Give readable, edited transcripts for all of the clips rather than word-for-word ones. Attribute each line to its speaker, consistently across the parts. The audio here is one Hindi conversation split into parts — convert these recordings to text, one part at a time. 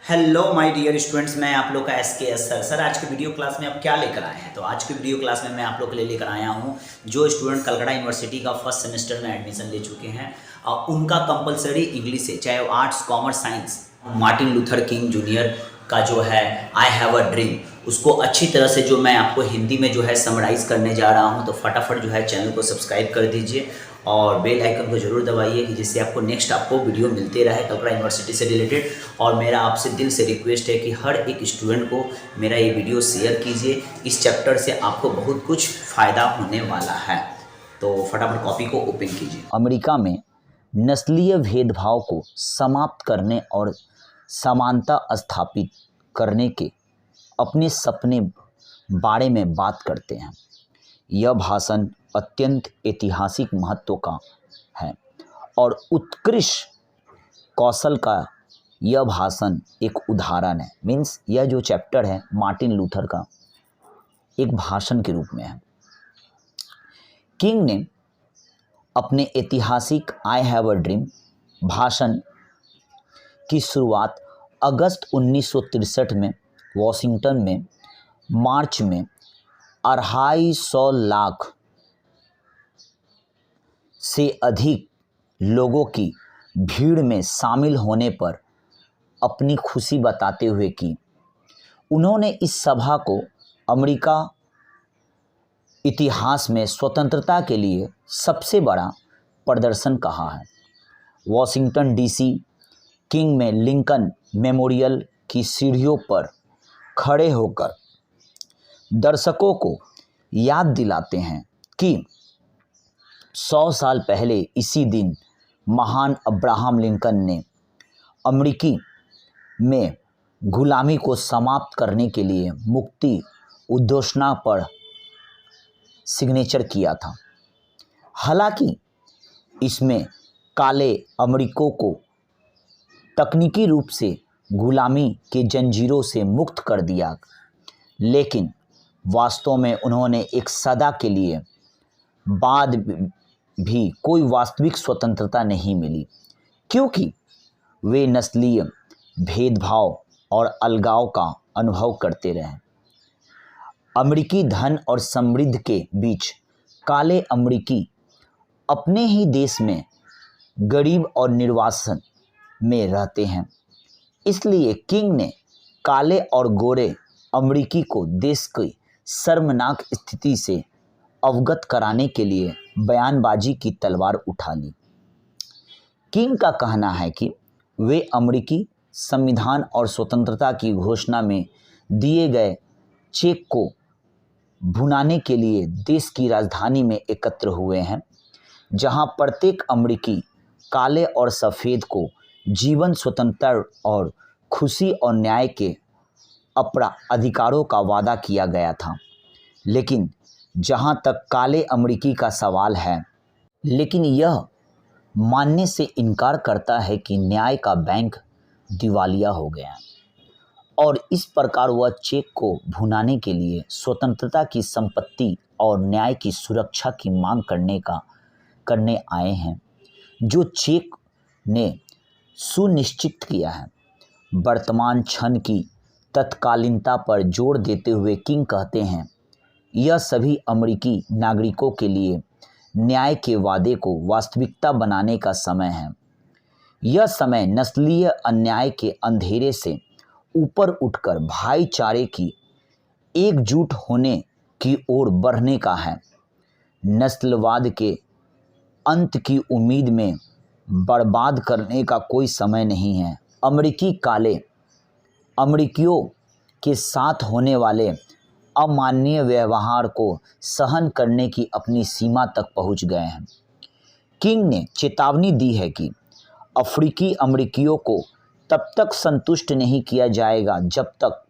Speaker 1: हेलो माय डियर स्टूडेंट्स, मैं आप लोग का एस सर आज के वीडियो क्लास में आप क्या लेकर आए हैं। तो आज के वीडियो क्लास में मैं आप लोग के लिए लेकर आया हूं जो स्टूडेंट कलकत्ता यूनिवर्सिटी का फर्स्ट सेमेस्टर में एडमिशन ले चुके हैं और उनका कंपलसरी इंग्लिश है, चाहे वो arts commerce science. Martin Luther king junior का जो है आई हैव अ ड्रीम, उसको अच्छी तरह से जो मैं आपको हिंदी में जो है समराइज़ करने जा रहा हूं। तो फटाफट जो है चैनल को सब्सक्राइब कर दीजिए और बेल आइकन को जरूर दबाइए कि जिससे आपको नेक्स्ट आपको वीडियो मिलते रहे कलकत्ता यूनिवर्सिटी से रिलेटेड। और मेरा आपसे दिल से रिक्वेस्ट है कि हर एक स्टूडेंट को मेरा ये वीडियो शेयर कीजिए। इस चैप्टर से आपको बहुत कुछ फ़ायदा होने वाला है। तो फटाफट कॉपी को ओपन कीजिए।
Speaker 2: अमेरिका में नस्लीय भेदभाव को समाप्त करने और समानता स्थापित करने के अपने सपने बारे में बात करते हैं। यह भाषण अत्यंत ऐतिहासिक महत्व का है और उत्कृष्ट कौशल का यह भाषण एक उदाहरण है। मीन्स यह जो चैप्टर है मार्टिन लूथर का एक भाषण के रूप में है। किंग ने अपने ऐतिहासिक आई हैव अ ड्रीम भाषण की शुरुआत अगस्त 1963 में वॉशिंगटन में मार्च में 250 लाख से अधिक लोगों की भीड़ में शामिल होने पर अपनी खुशी बताते हुए की। उन्होंने इस सभा को अमेरिका इतिहास में स्वतंत्रता के लिए सबसे बड़ा प्रदर्शन कहा है। वॉशिंगटन डीसी किंग में लिंकन मेमोरियल की सीढ़ियों पर खड़े होकर दर्शकों को याद दिलाते हैं कि 100 साल पहले इसी दिन महान अब्राहम लिंकन ने अमेरिकी में गुलामी को समाप्त करने के लिए मुक्ति उद्घोषणा पर सिग्नेचर किया था। हालांकि इसमें काले अमेरिकों को तकनीकी रूप से गुलामी के जंजीरों से मुक्त कर दिया, लेकिन वास्तव में उन्होंने एक सदा के लिए बाद भी कोई वास्तविक स्वतंत्रता नहीं मिली, क्योंकि वे नस्लीय भेदभाव और अलगाव का अनुभव करते रहे। अमेरिकी धन और समृद्धि के बीच काले अमेरिकी अपने ही देश में गरीब और निर्वासन में रहते हैं। इसलिए किंग ने काले और गोरे अमेरिकी को देश की शर्मनाक स्थिति से अवगत कराने के लिए बयानबाजी की तलवार उठा ली। किंग का कहना है कि वे अमेरिकी संविधान और स्वतंत्रता की घोषणा में दिए गए चेक को भुनाने के लिए देश की राजधानी में एकत्र हुए हैं, जहां प्रत्येक अमेरिकी काले और सफ़ेद को जीवन, स्वतंत्रता और खुशी और न्याय के अधिकारों का वादा किया गया था। लेकिन जहां तक काले अमेरिकी का सवाल है, लेकिन यह मानने से इनकार करता है कि न्याय का बैंक दिवालिया हो गया है और इस प्रकार वह चेक को भुनाने के लिए स्वतंत्रता की संपत्ति और न्याय की सुरक्षा की मांग करने आए हैं, जो चेक ने सुनिश्चित किया है। वर्तमान क्षण की तत्कालीनता पर जोर देते हुए किंग कहते हैं, यह सभी अमेरिकी नागरिकों के लिए न्याय के वादे को वास्तविकता बनाने का समय है। यह समय नस्लीय अन्याय के अंधेरे से ऊपर उठकर भाईचारे की एकजुट होने की ओर बढ़ने का है। नस्लवाद के अंत की उम्मीद में बर्बाद करने का कोई समय नहीं है। अमेरिकी काले अमेरिकियों के साथ होने वाले अमानवीय व्यवहार को सहन करने की अपनी सीमा तक पहुंच गए हैं। किंग ने चेतावनी दी है कि अफ्रीकी अमेरिकियों को तब तक संतुष्ट नहीं किया जाएगा जब तक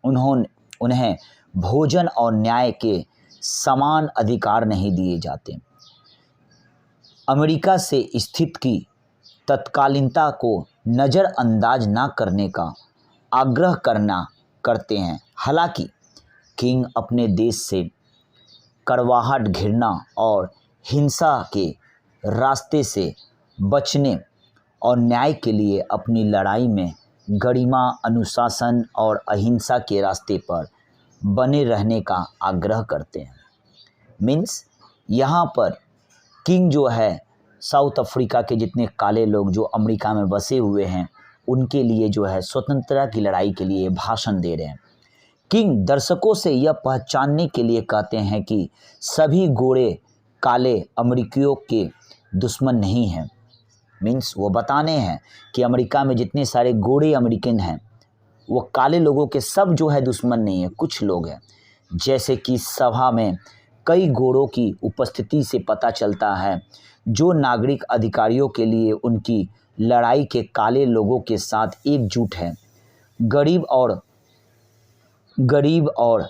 Speaker 2: उन्हें भोजन और न्याय के समान अधिकार नहीं दिए जाते। अमेरिका से स्थिति की तत्कालीनता को नज़रअंदाज न करने का आग्रह करते हैं। हालांकि किंग अपने देश से कड़वाहट, घृणा और हिंसा के रास्ते से बचने और न्याय के लिए अपनी लड़ाई में गरिमा, अनुशासन और अहिंसा के रास्ते पर बने रहने का आग्रह करते हैं। मीन्स यहाँ पर किंग जो है साउथ अफ्रीका के जितने काले लोग जो अमेरिका में बसे हुए हैं उनके लिए जो है स्वतंत्रता की लड़ाई के लिए भाषण दे रहे हैं। किंग दर्शकों से यह पहचानने के लिए कहते हैं कि सभी गोरे काले अमेरिकियों के दुश्मन नहीं हैं। मीन्स वो बताने हैं कि अमेरिका में जितने सारे गोरे अमेरिकन हैं वो काले लोगों के सब जो है दुश्मन नहीं है, कुछ लोग हैं। जैसे कि सभा में कई गोरों की उपस्थिति से पता चलता है जो नागरिक अधिकारियों के लिए उनकी लड़ाई के काले लोगों के साथ एकजुट है। गरीब और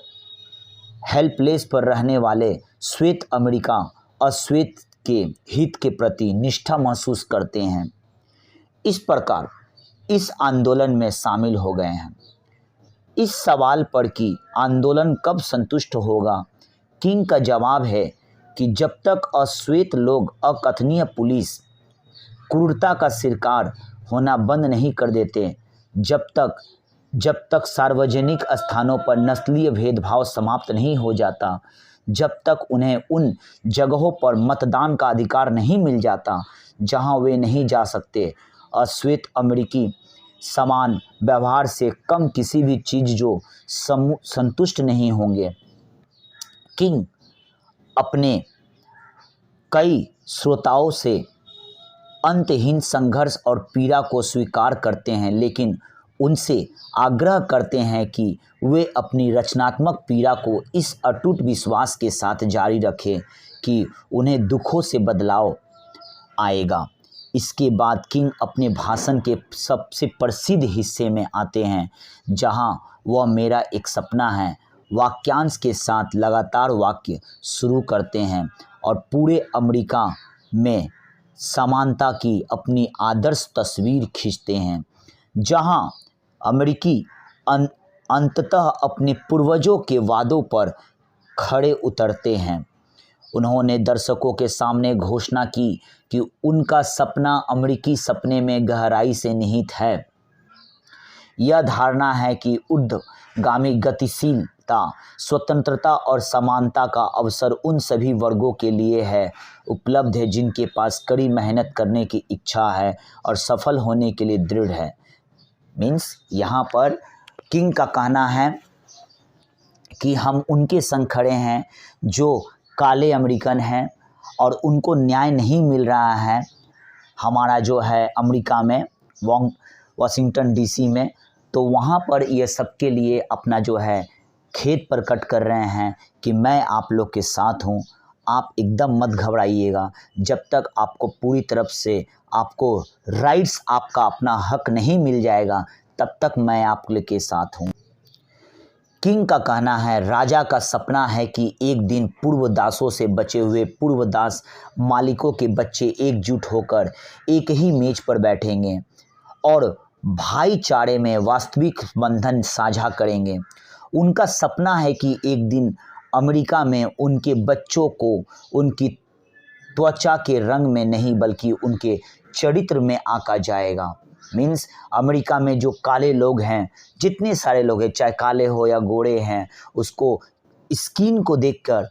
Speaker 2: हेल्पलेस पर रहने वाले श्वेत अमेरिका अश्वेत के हित के प्रति निष्ठा महसूस करते हैं। इस प्रकार इस आंदोलन में शामिल हो गए हैं। इस सवाल पर कि आंदोलन कब संतुष्ट होगा, किंग का जवाब है कि जब तक अश्वेत लोग अकथनीय पुलिस क्रूरता का शिकार होना बंद नहीं कर देते, जब तक सार्वजनिक स्थानों पर नस्लीय भेदभाव समाप्त नहीं हो जाता, जब तक उन्हें उन जगहों पर मतदान का अधिकार नहीं मिल जाता जहां वे नहीं जा सकते, अश्वेत अमेरिकी समान व्यवहार से कम किसी भी चीज़ जो संतुष्ट नहीं होंगे। किंग अपने कई श्रोताओं से अंतहीन संघर्ष और पीड़ा को स्वीकार करते हैं, लेकिन उनसे आग्रह करते हैं कि वे अपनी रचनात्मक पीड़ा को इस अटूट विश्वास के साथ जारी रखें कि उन्हें दुखों से बदलाव आएगा। इसके बाद किंग अपने भाषण के सबसे प्रसिद्ध हिस्से में आते हैं, जहां वह मेरा एक सपना है वाक्यांश के साथ लगातार वाक्य शुरू करते हैं और पूरे अमेरिका में समानता की अपनी आदर्श तस्वीर खींचते हैं, जहां अमेरिकी अंततः अपने पूर्वजों के वादों पर खड़े उतरते हैं। उन्होंने दर्शकों के सामने घोषणा की कि उनका सपना अमेरिकी सपने में गहराई से निहित है। यह धारणा है कि ऊर्ध्वगामी गतिशीलता, स्वतंत्रता और समानता का अवसर उन सभी वर्गों के लिए है उपलब्ध है जिनके पास कड़ी मेहनत करने की इच्छा है और सफल होने के लिए दृढ़ है। मीन्स यहाँ पर किंग का कहना है कि हम उनके संग खड़े हैं जो काले अमेरिकन हैं और उनको न्याय नहीं मिल रहा है हमारा जो है अमेरिका में वाशिंगटन डीसी में, तो वहाँ पर ये सबके लिए अपना जो है खेद प्रकट कर रहे हैं कि मैं आप लोग के साथ हूँ, आप एकदम मत घबराइएगा। जब तक आपको पूरी तरफ से आपको राइट्स, आपका अपना हक नहीं मिल जाएगा, तब तक मैं आप लोग के साथ हूँ। किंग का कहना है राजा का सपना है कि एक दिन पूर्वदासों से बचे हुए पूर्वदास मालिकों के बच्चे एकजुट होकर एक ही मेज पर बैठेंगे और भाईचारे में वास्तविक बंधन साझा करेंगे। उनका सपना है कि एक दिन अमेरिका में उनके बच्चों को उनकी त्वचा के रंग में नहीं बल्कि उनके चरित्र में आंका जाएगा। मीन्स अमेरिका में जो काले लोग हैं, जितने सारे लोग हैं, चाहे काले हो या गोरे हैं, उसको स्किन को देखकर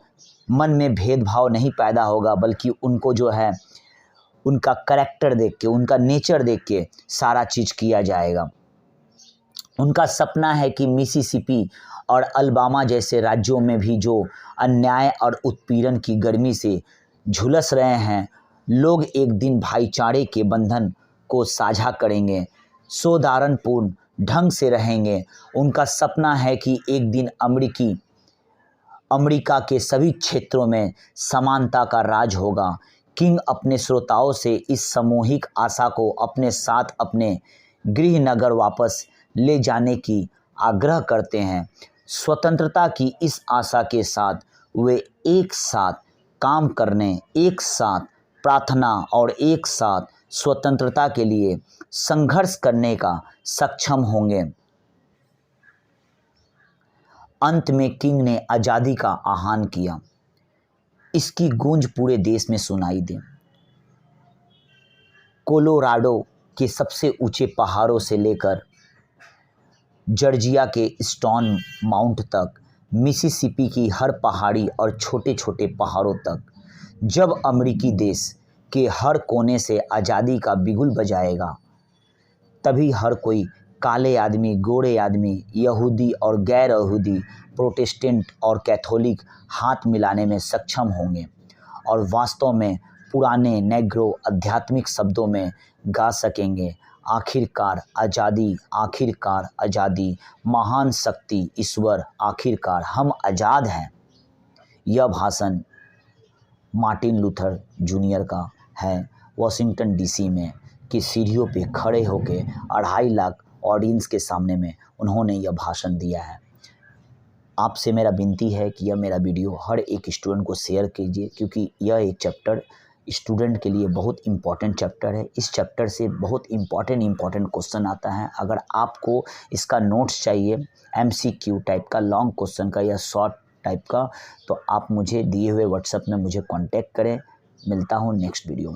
Speaker 2: मन में भेदभाव नहीं पैदा होगा, बल्कि उनको जो है उनका कैरेक्टर देख के, उनका नेचर देख के सारा चीज़ किया जाएगा। उनका सपना है कि मिसिसिपी और अल्बामा जैसे राज्यों में भी जो अन्याय और उत्पीड़न की गर्मी से झुलस रहे हैं, लोग एक दिन भाईचारे के बंधन को साझा करेंगे, सौहार्दपूर्ण ढंग से रहेंगे। उनका सपना है कि एक दिन अमेरिका के सभी क्षेत्रों में समानता का राज होगा। किंग अपने श्रोताओं से इस सामूहिक आशा को अपने साथ अपने गृहनगर वापस ले जाने की आग्रह करते हैं। स्वतंत्रता की इस आशा के साथ वे एक साथ काम करने, एक साथ प्रार्थना और एक साथ स्वतंत्रता के लिए संघर्ष करने का सक्षम होंगे। अंत में किंग ने आज़ादी का आह्वान किया। इसकी गूंज पूरे देश में सुनाई दी। कोलोराडो के सबसे ऊंचे पहाड़ों से लेकर जॉर्जिया के स्टोन माउंट तक, मिसिसिपी की हर पहाड़ी और छोटे छोटे पहाड़ों तक, जब अमेरिकी देश के हर कोने से आज़ादी का बिगुल बजाएगा, तभी हर कोई काले आदमी, गोरे आदमी, यहूदी और गैर यहूदी, प्रोटेस्टेंट और कैथोलिक हाथ मिलाने में सक्षम होंगे और वास्तव में पुराने नेग्रो आध्यात्मिक शब्दों में गा सकेंगे, आखिरकार आज़ादी, महान शक्ति ईश्वर, आखिरकार हम आज़ाद हैं। यह भाषण मार्टिन लूथर जूनियर का है, वाशिंगटन डीसी में की सीढ़ियों पे खड़े होके 2.5 लाख ऑडियंस के सामने में उन्होंने यह भाषण दिया है। आपसे मेरा विनती है कि यह मेरा वीडियो हर एक स्टूडेंट को शेयर कीजिए, क्योंकि यह एक चैप्टर स्टूडेंट के लिए बहुत इम्पॉर्टेंट चैप्टर है। इस चैप्टर से बहुत इम्पॉर्टेंट क्वेश्चन आता है। अगर आपको इसका नोट्स चाहिए, MCQ टाइप का, लॉन्ग क्वेश्चन का या शॉर्ट टाइप का, तो आप मुझे दिए हुए व्हाट्सएप में मुझे कांटेक्ट करें। मिलता हूँ नेक्स्ट वीडियो में।